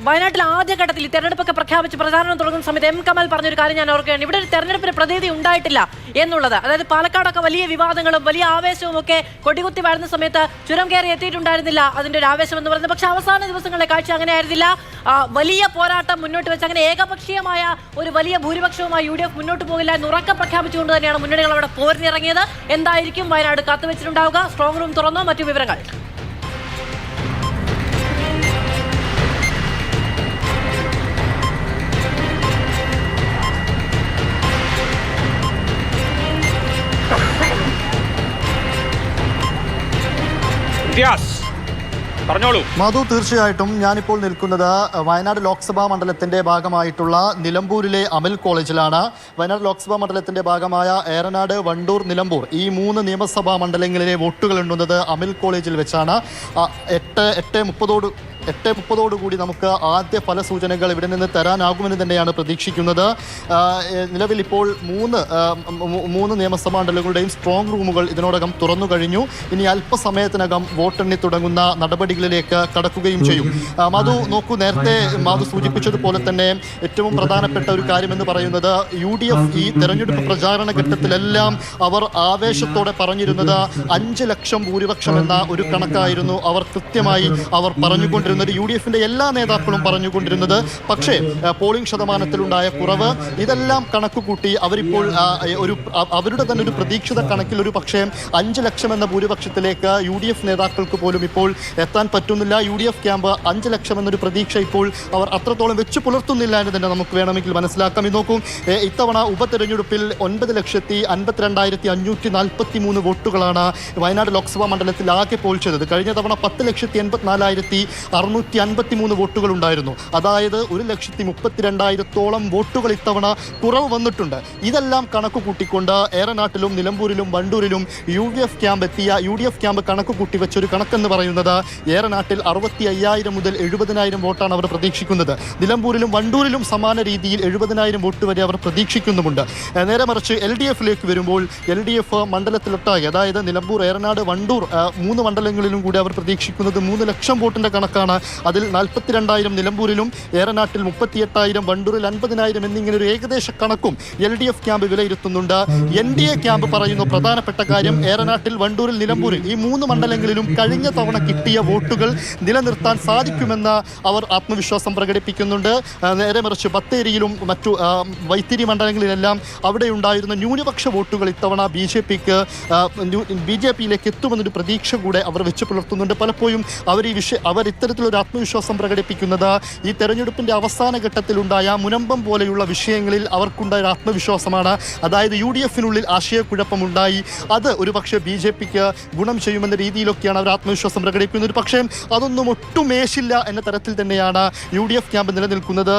വയനാട്ടിൽ ആദ്യഘട്ടത്തിൽ ഈ തെരഞ്ഞെടുപ്പൊക്കെ പ്രഖ്യാപിച്ച് പ്രചാരണം തുടങ്ങുന്ന സമയത്ത് എം കമൽ പറഞ്ഞൊരു കാര്യം ഞാൻ ഓർക്കുകയാണ്. ഇവിടെ ഒരു തെരഞ്ഞെടുപ്പിന് പ്രതീതി ഉണ്ടായിട്ടില്ല എന്നുള്ളത്. അതായത് പാലക്കാടൊക്കെ വലിയ വിവാദങ്ങളും വലിയ ആവേശവും ഒക്കെ കൊടികുത്തി വാഴുന്ന സമയത്ത് ചുരം കയറി എത്തിയിട്ടുണ്ടായിരുന്നില്ല അതിന്റെ ഒരു ആവേശം എന്ന് പറയുന്നത്. പക്ഷെ അവസാന ദിവസങ്ങളിലെ കാഴ്ച അങ്ങനെ ആയിരുന്നില്ല. വലിയ പോരാട്ടം മുന്നോട്ട് വെച്ച് അങ്ങനെ ഏകപക്ഷീയമായ ഒരു വലിയ ഭൂരിപക്ഷവുമായി UDF മുന്നോട്ട് പോകില്ല എന്ന് ഉറക്കം പ്രഖ്യാപിച്ചുകൊണ്ട് തന്നെയാണ് മുന്നണികൾ അവിടെ പോരിനിറങ്ങിയത്. എന്തായിരിക്കും വയനാട് കാത്തുവെച്ചിട്ടുണ്ടാവുക? സ്ട്രോങ് റൂം തുറന്നോ? മറ്റു വിവരങ്ങൾ മധു, തീർച്ചയായിട്ടും ഞാനിപ്പോൾ നിൽക്കുന്നത് വയനാട് ലോക്സഭാ മണ്ഡലത്തിന്റെ ഭാഗമായിട്ടുള്ള നിലമ്പൂരിലെ അമൽ കോളേജിലാണ്. വയനാട് ലോക്സഭാ മണ്ഡലത്തിന്റെ ഭാഗമായ ഏറനാട്, വണ്ടൂർ, നിലമ്പൂർ ഈ 3 നിയമസഭാ മണ്ഡലങ്ങളിലെ വോട്ടുകൾ എണ്ണുന്നത് അമൽ കോളേജിൽ വെച്ചാണ്. 8:30 നമുക്ക് ആദ്യ ഫല സൂചനകൾ ഇവിടെ നിന്ന് തരാനാകുമെന്ന് തന്നെയാണ് പ്രതീക്ഷിക്കുന്നത്. നിലവിൽ ഇപ്പോൾ 3 നിയമസഭാ മണ്ഡലങ്ങളുടെയും സ്ട്രോങ് റൂമുകൾ ഇതിനോടകം തുറന്നു കഴിഞ്ഞു. ഇനി അല്പസമയത്തിനകം വോട്ടെണ്ണി തുടങ്ങുന്ന നടപടികളിലേക്ക് കടക്കുകയും ചെയ്യും. മധു നോക്കൂ, നേരത്തെ മധു സൂചിപ്പിച്ചതുപോലെ തന്നെ ഏറ്റവും പ്രധാനപ്പെട്ട ഒരു കാര്യമെന്ന് പറയുന്നത് UDF ഈ തെരഞ്ഞെടുപ്പ് പ്രചാരണ ഘട്ടത്തിലെല്ലാം അവർ ആവേശത്തോടെ പറഞ്ഞിരുന്നത് 5 ലക്ഷം ഭൂരിപക്ഷം എന്ന ഒരു കണക്കായിരുന്നു അവർ കൃത്യമായി പറഞ്ഞുകൊണ്ടിരുന്നത്. UDFന്റെ എല്ലാ നേതാക്കളും പറഞ്ഞുകൊണ്ടിരുന്നത്. പക്ഷേ പോളിംഗ് ശതമാനത്തിലുണ്ടായ കുറവ് ഇതെല്ലാം കണക്കുകൂട്ടി അവരിപ്പോൾ അവരുടെ തന്നെ ഒരു പ്രതീക്ഷിത കണക്കിൽ ഒരു പക്ഷേ 5 ലക്ഷം എന്ന ഭൂരിപക്ഷത്തിലേക്ക് UDF നേതാക്കൾക്ക് പോലും ഇപ്പോൾ എത്താൻ പറ്റുന്നില്ല. UDF ക്യാമ്പ് 5 ലക്ഷം എന്നൊരു പ്രതീക്ഷ ഇപ്പോൾ അവർ അത്രത്തോളം വെച്ച് പുലർത്തുന്നില്ല എന്ന് തന്നെ നമുക്ക് വേണമെങ്കിൽ മനസ്സിലാക്കാം. ഇത് നോക്കൂ, ഇത്തവണ ഉപതെരഞ്ഞെടുപ്പിൽ 9,52,543 വോട്ടുകളാണ് വയനാട് ലോക്സഭാ മണ്ഡലത്തിൽ ആകെ പോൾ ചെയ്തത്. കഴിഞ്ഞ തവണ 10,84,653 വോട്ടുകൾ ഉണ്ടായിരുന്നു. അതായത് 1,32,000 വോട്ടുകൾ ഇത്തവണ കുറവ് വന്നിട്ടുണ്ട്. ഇതെല്ലാം കണക്ക് കൂട്ടിക്കൊണ്ട് ഏറനാട്ടിലും നിലമ്പൂരിലും വണ്ടൂരിലും UDF ക്യാമ്പ് കണക്ക് കൂട്ടി വെച്ചൊരു കണക്കെന്ന് പറയുന്നത് ഏറനാട്ടിൽ 65,000 മുതൽ 70,000 വോട്ടാണ് അവർ പ്രതീക്ഷിക്കുന്നത്. നിലമ്പൂരിലും വണ്ടൂരിലും സമാന രീതിയിൽ 70,000 വോട്ട് വരെ അവർ പ്രതീക്ഷിക്കുന്നുമുണ്ട്. നേരെ മറിച്ച് LDFിലേക്ക് വരുമ്പോൾ LDF മണ്ഡലത്തിലൊട്ടാകെ, അതായത് നിലമ്പൂർ, ഏറനാട്, വണ്ടൂർ 3 മണ്ഡലങ്ങളിലും കൂടി അവർ പ്രതീക്ഷിക്കുന്നത് 3 ലക്ഷം വോട്ടിന്റെ കണക്കാണ്. അതിൽ 42,000 നിലമ്പൂരിലും ഏറനാട്ടിൽ 38,000 വണ്ടൂരിൽ 50,000 എന്നിങ്ങനെ ഒരു ഏകദേശ കണക്കും LDF ക്യാമ്പ് വിലയിരുത്തുന്നുണ്ട്. NDA ക്യാമ്പ് പറയുന്ന പ്രധാനപ്പെട്ട കാര്യം ഏറനാട്ടിൽ, വണ്ടൂരിൽ, നിലമ്പൂരിൽ ഈ 3 മണ്ഡലങ്ങളിലും കഴിഞ്ഞ തവണ കിട്ടിയ വോട്ടുകൾ നിലനിർത്താൻ സാധിക്കുമെന്ന് അവർ ആത്മവിശ്വാസം പ്രകടിപ്പിക്കുന്നുണ്ട്. നേരെ മറിച്ച് ബത്തേരിയിലും മറ്റു വൈത്തിരി മണ്ഡലങ്ങളിലെല്ലാം അവിടെ ഉണ്ടായിരുന്ന ന്യൂനപക്ഷ വോട്ടുകൾ ഇത്തവണ BJPയിലേക്ക് എത്തുമെന്നൊരു പ്രതീക്ഷ കൂടെ അവർ വെച്ച് പുലർത്തുന്നുണ്ട്. പലപ്പോഴും അവർ ഇത്തരത്തിലൊരു ആത്മവിശ്വാസം പ്രകടിപ്പിക്കുന്നത് ഈ തെരഞ്ഞെടുപ്പിന്റെ അവസാന ഘട്ടത്തിലുണ്ടായ മുനമ്പം പോലെയുള്ള വിഷയങ്ങളിൽ അവർക്കുണ്ടായ ആത്മവിശ്വാസമാണ്. അതായത് UDFിനുള്ളിൽ ആശയക്കുഴപ്പമുണ്ടായി, അത് ഒരു പക്ഷേ BJPക്ക് ഗുണം ചെയ്യുമെന്ന രീതിയിലൊക്കെയാണ് അവർ ആത്മവിശ്വാസം പ്രകടിപ്പിക്കുന്നത്. പക്ഷേ അതൊന്നും ഒട്ടും മേശില്ല എന്ന തരത്തിൽ തന്നെയാണ് UDF ക്യാമ്പ് നിലനിൽക്കുന്നത്.